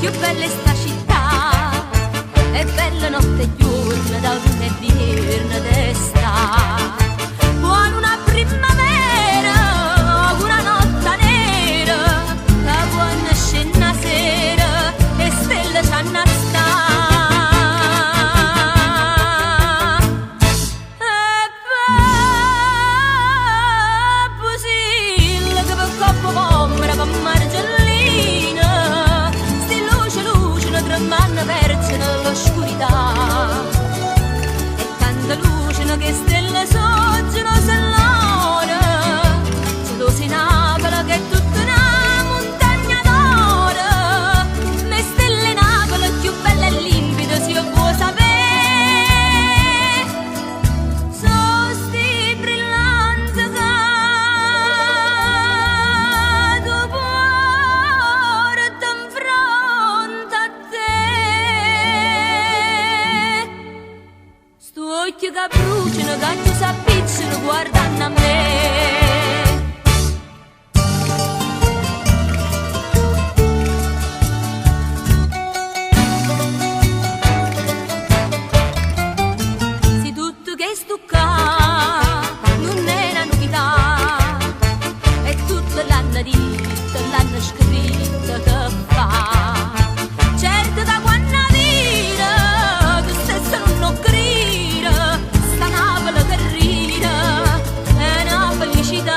più bella è sta città, è bella notte e giorno, d'autunno e d'inverno d'estate. Vuole una primavera, una notte nera, la buona scena sera, e stelle c'hanno a nell'oscurità e tanta luce che stelle soggiano s'allora, solo si Napoli che è tutta una montagna d'oro, me stelle Napoli più bella e limpida si può sapere, sono sti brillanti che tu porti in fronte a te. Occhi che bruciano, che ti s'appiccano guardando a me. Se tutto che è stuccato non è una novità, è tutto l'hanno detto, l'hanno scritto che fa. Certo da quando vita tu stesso non credi, sta Napoli che ride è una felicità.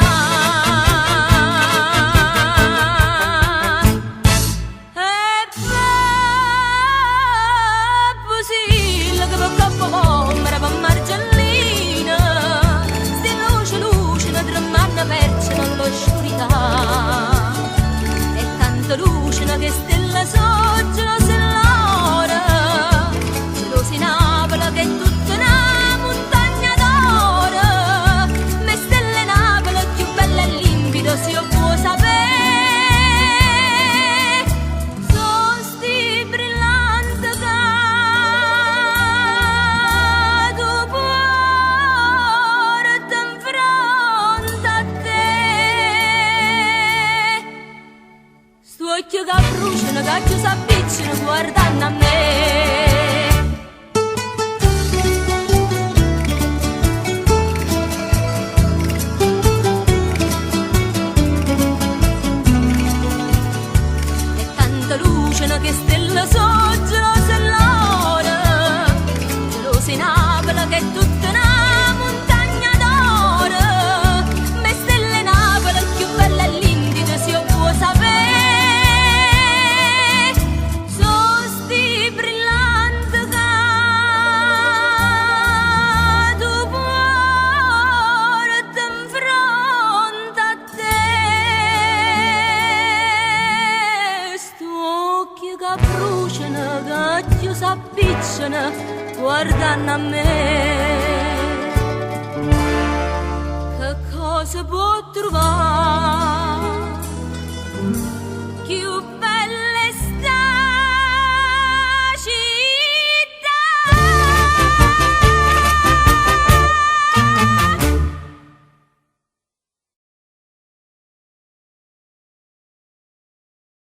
E possibile che per capo ombra per Margellina sti luce da tremando perce nell'oscurità e tanta luce che stella soggiano s'allora, solo si Napoli che è tutta una montagna d'oro, me stelle Napoli più bella e limpida si può sapere, sono sti brillanti che tu porti in fronte a te. Sto occhio che bruciano, che ci s'avvicinano guardando a me. Che stella soggiano s'allora, solo si Napoli che è tutta una montagna d'oro, me stelle Napoli più bella e limpida si può sapere, sono sti brillanti che tu porti in fronte a te. Che bruciano, che ci s'avvicinano guardando a me. Che cosa può trovare più